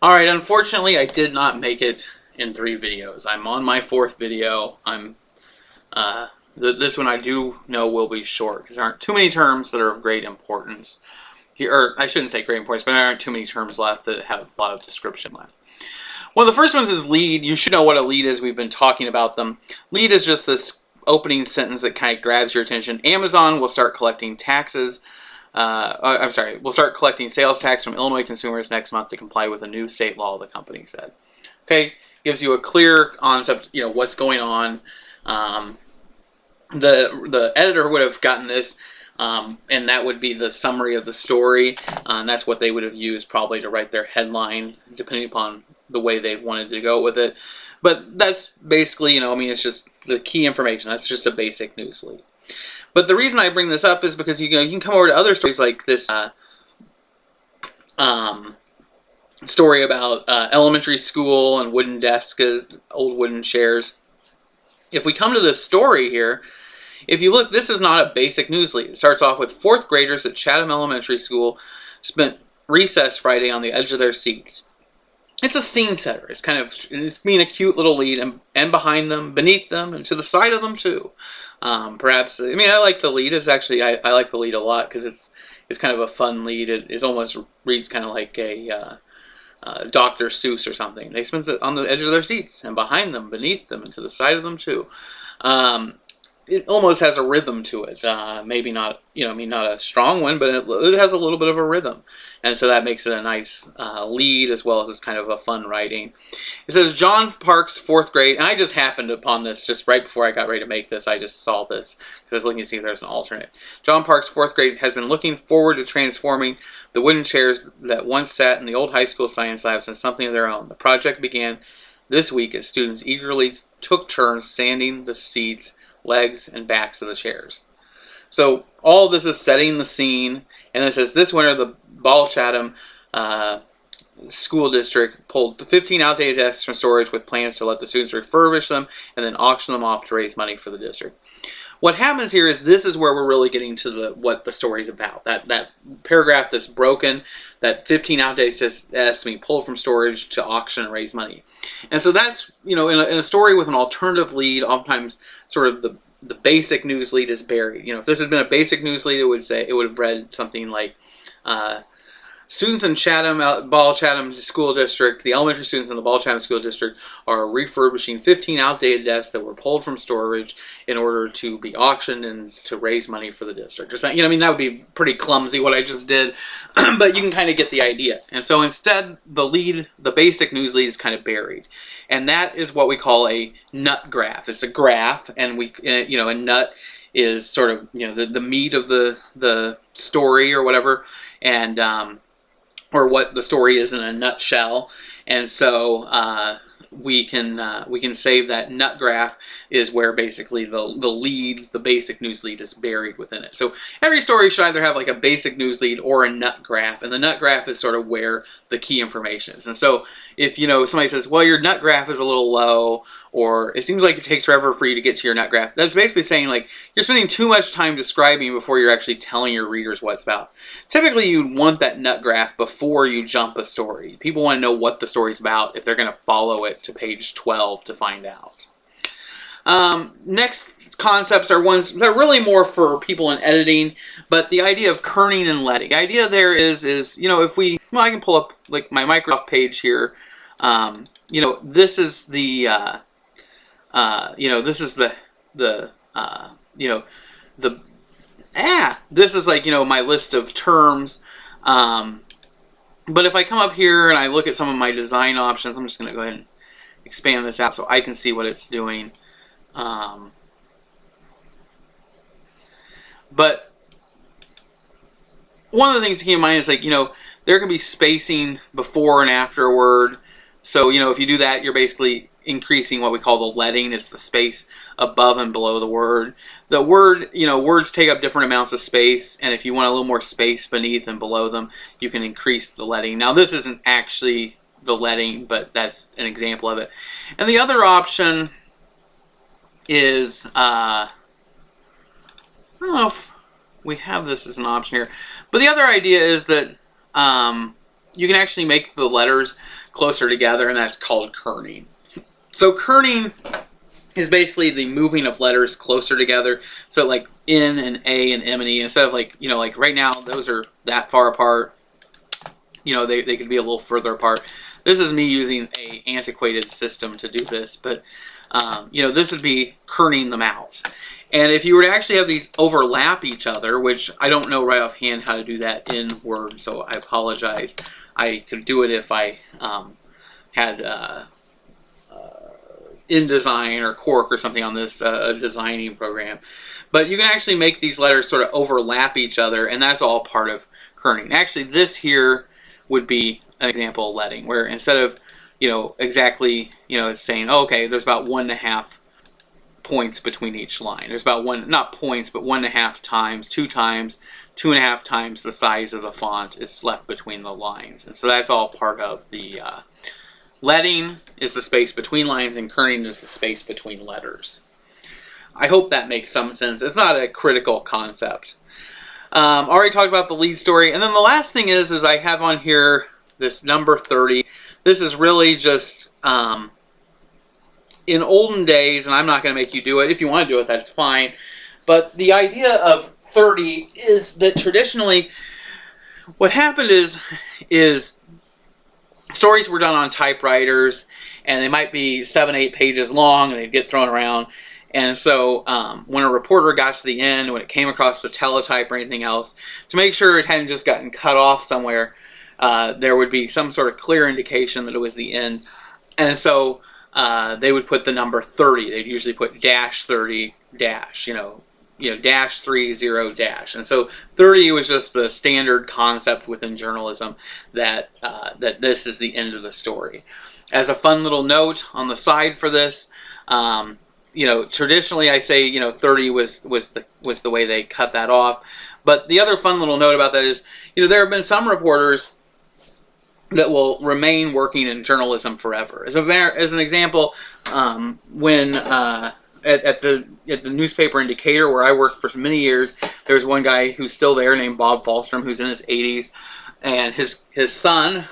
Alright, unfortunately I did not make it in 3 videos. I'm on my 4th video. This one I do know will be short because there aren't too many terms that are of great importance. Or I shouldn't say great importance, but there aren't too many terms left that have a lot of description left. One of the first ones is lead. You should know what a lead is. We've been talking about them. Lead is just this opening sentence that kind of grabs your attention. Amazon will start collecting taxes. We'll start collecting sales tax from Illinois consumers next month to comply with a new state law, the company said. Okay, gives you a clear concept, what's going on. The editor would have gotten this, and that would be the summary of the story, and that's what they would have used probably to write their headline, depending upon the way they wanted to go with it. But that's basically, it's just the key information. That's just a basic news lead. But the reason I bring this up is because you can come over to other stories like this story about elementary school and wooden desks, old wooden chairs. If we come to this story here, if you look, this is not a basic news lead. It starts off with 4th graders at Chatham Elementary School spent recess Friday on the edge of their seats. It's a scene setter. It's being a cute little lead, and behind them, beneath them, and to the side of them too. Perhaps, I like the lead. It's actually, I like the lead a lot because it's kind of a fun lead. It almost reads kind of like a Dr. Seuss or something. They spent it on the edge of their seats, and behind them, beneath them, and to the side of them too. It almost has a rhythm to it. Maybe not, not a strong one, but it has a little bit of a rhythm. And so that makes it a nice lead, as well as it's kind of a fun writing. It says, John Park's 4th grade, and I just happened upon this just right before I got ready to make this. I just saw this because I was looking to see if there's an alternate. John Park's 4th grade has been looking forward to transforming the wooden chairs that once sat in the old high school science labs into something of their own. The project began this week as students eagerly took turns sanding the seats, legs, and backs of the chairs. So all this is setting the scene, and it says this winter the Ball Chatham School District pulled the 15 outdated desks from storage with plans to let the students refurbish them and then auction them off to raise money for the district. What happens here is this is where we're really getting to what the story's about. That paragraph that's broken, that 15 outdated desks being pulled from storage to auction and raise money. And so that's, in a story with an alternative lead, oftentimes sort of the basic news lead is buried. If this had been a basic news lead, it would have read something like students in Ball Chatham School District, the elementary students in the Ball Chatham School District are refurbishing 15 outdated desks that were pulled from storage in order to be auctioned and to raise money for the district. Or something. That would be pretty clumsy what I just did, but you can kind of get the idea. And so instead, the basic news lead is kind of buried. And that is what we call a nut graph. It's a graph, and a nut is sort of, the meat of the story or whatever, and or what the story is in a nutshell. And so we can say that nut graph is where basically the basic news lead is buried within it. So every story should either have like a basic news lead or a nut graph, and the nut graph is sort of where the key information is. And so if somebody says, well, your nut graph is a little low, or it seems like it takes forever for you to get to your nut graph, that's basically saying like you're spending too much time describing before you're actually telling your readers what it's about. Typically you'd want that nut graph before you jump a story. People want to know what the story's about if they're going to follow it to page 12 to find out. Next concepts are ones that are really more for people in editing, but the idea of kerning and letting. The idea there is if I can pull up like my Microsoft page here. This is the this is this is like my list of terms. But if I come up here and I look at some of my design options, I'm just going to go ahead and expand this out so I can see what it's doing. But one of the things to keep in mind is there can be spacing before and after a word. So if you do that, you're basically increasing what we call the letting. It's the space above and below the word. The word, words take up different amounts of space, and if you want a little more space beneath and below them, you can increase the letting. Now this isn't actually the letting, but that's an example of it. And the other option is, I don't know if we have this as an option here, but the other idea is that you can actually make the letters closer together, and that's called kerning. So kerning is basically the moving of letters closer together. So like N and A and M and E, instead of like, you know, like right now those are that far apart, you know, they could be a little further apart. This is me using a antiquated system to do this, but you know, this would be kerning them out. And if you were to actually have these overlap each other, which I don't know right offhand how to do that in Word, so I apologize. I could do it if I had InDesign or Quark or something on this designing program. But you can actually make these letters sort of overlap each other, and that's all part of kerning. Actually, this here would be an example of letting, where instead of, you know, exactly, you know, it's saying, oh, okay, there's about 1.5 points between each line. There's about one, not points, but 1.5 times, 2.5 times the size of the font is left between the lines. And so that's all part of the letting is the space between lines, and kerning is the space between letters. I hope that makes some sense. It's not a critical concept. Already talked about the lead story. And then the last thing is I have on here this number 30. This is really just in olden days, and I'm not going to make you do it. If you want to do it, that's fine. But the idea of 30 is that traditionally what happened is stories were done on typewriters, and they might be 7-8 pages long, and they'd get thrown around. And so when a reporter got to the end, when it came across the teletype or anything else, to make sure it hadn't just gotten cut off somewhere, there would be some sort of clear indication that it was the end. And so they would put the number 30. They'd usually put -30 dash, you know, -30 dash. And so 30 was just the standard concept within journalism that that this is the end of the story. As a fun little note on the side for this, you know, traditionally I say, you know, 30 was the way they cut that off. But the other fun little note about that is, you know, there have been some reporters that will remain working in journalism forever. As an example, when at the newspaper in Decatur, where I worked for many years, there's one guy who's still there named Bob Falstrom, who's in his 80s, and his son,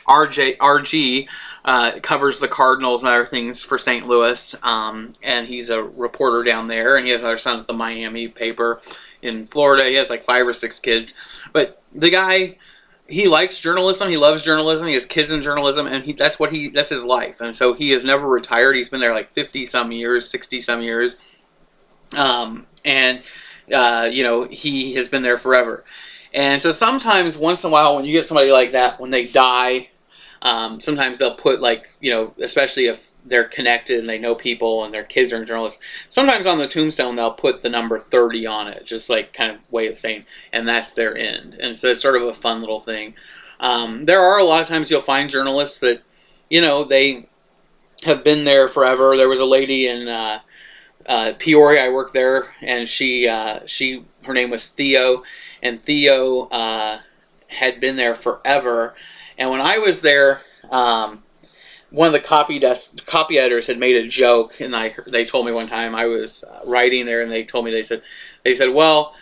RG, covers the Cardinals and other things for St. Louis, and he's a reporter down there, and he has another son at the Miami paper in Florida. He has like 5 or 6 kids, but the guy, he likes journalism. He loves journalism. He has kids in journalism, and that's his life. And so he has never retired. He's been there like 50-some years, 60-some years, you know, he has been there forever. And so sometimes, once in a while, when you get somebody like that, when they die, sometimes they'll put, like, you know, especially if they're connected and they know people and their kids are in journalists, sometimes on the tombstone they'll put the number 30 on it, just like kind of way of saying, and that's their end. And so it's sort of a fun little thing. There are a lot of times you'll find journalists that, you know, they have been there forever. There was a lady in Peoria, I worked there, and her name was Theo, and Theo had been there forever. And when I was there, one of the copy editors had made a joke, and they told me one time I was writing there, and they told me, they said, well,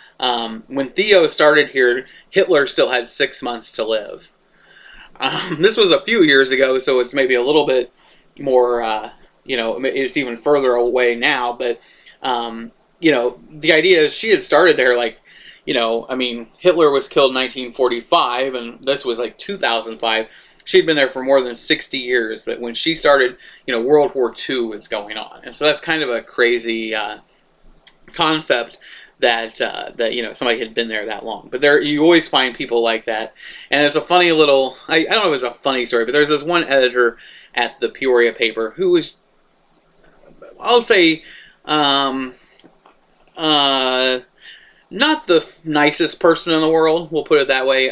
when Theo started here, Hitler still had 6 months to live. This was a few years ago, so it's maybe a little bit more, you know, it's even further away now, but you know, the idea is she had started there, like, you know, I mean, Hitler was killed in 1945, and this was like 2005. She'd been there for more than 60 years, that when she started, you know, World War II was going on. And so that's kind of a crazy concept that, you know, somebody had been there that long. But you always find people like that. And it's a funny little, I don't know if it's a funny story, but there's this one editor at the Peoria paper who was, I'll say, not the nicest person in the world, we'll put it that way.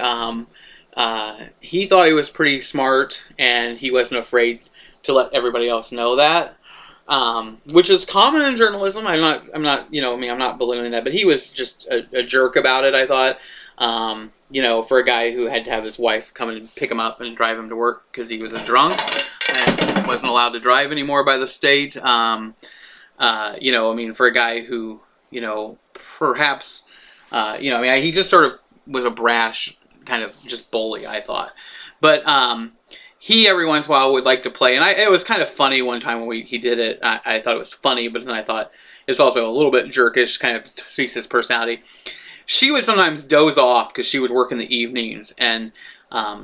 He thought he was pretty smart, and he wasn't afraid to let everybody else know that, which is common in journalism. I'm not, you know, I mean, I'm not belittling that, but he was just a jerk about it, I thought. You know, for a guy who had to have his wife come and pick him up and drive him to work because he was a drunk and wasn't allowed to drive anymore by the state. You know, I mean, for a guy who, you know, perhaps, you know, I mean, he just sort of was a brash kind of just bully, I thought. But he every once in a while would like to play, and it was kind of funny one time when he did it. I thought it was funny, but then I thought it's also a little bit jerkish, kind of speaks his personality. She would sometimes doze off because she would work in the evenings, and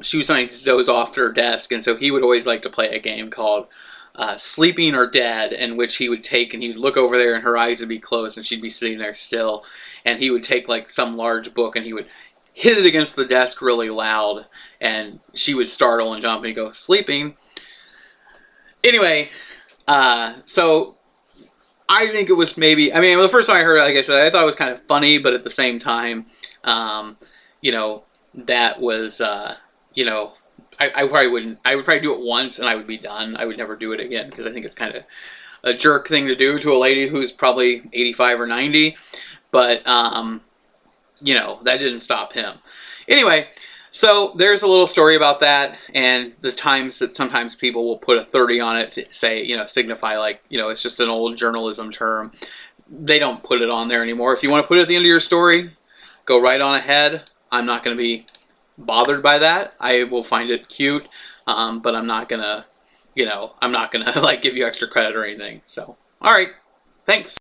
she would sometimes doze off at her desk, and so he would always like to play a game called Sleeping or Dead, in which he would take and he would look over there and her eyes would be closed and she'd be sitting there still, and he would take like some large book and he would hit it against the desk really loud, and she would startle and jump and he'd go, sleeping. Anyway, so I think it was maybe, I mean, the first time I heard it, like I said, I thought it was kind of funny, but at the same time, you know, that was, you know, I probably wouldn't, I would probably do it once and I would be done. I would never do it again because I think it's kind of a jerk thing to do to a lady who's probably 85 or 90. But, you know, that didn't stop him. Anyway, so there's a little story about that, and the times that sometimes people will put a 30 on it to say, you know, signify like, you know, it's just an old journalism term. They don't put it on there anymore. If you want to put it at the end of your story, go right on ahead. I'm not going to be bothered by that. I will find it cute, but I'm not going to, you know, I'm not going to like give you extra credit or anything. So, all right. Thanks.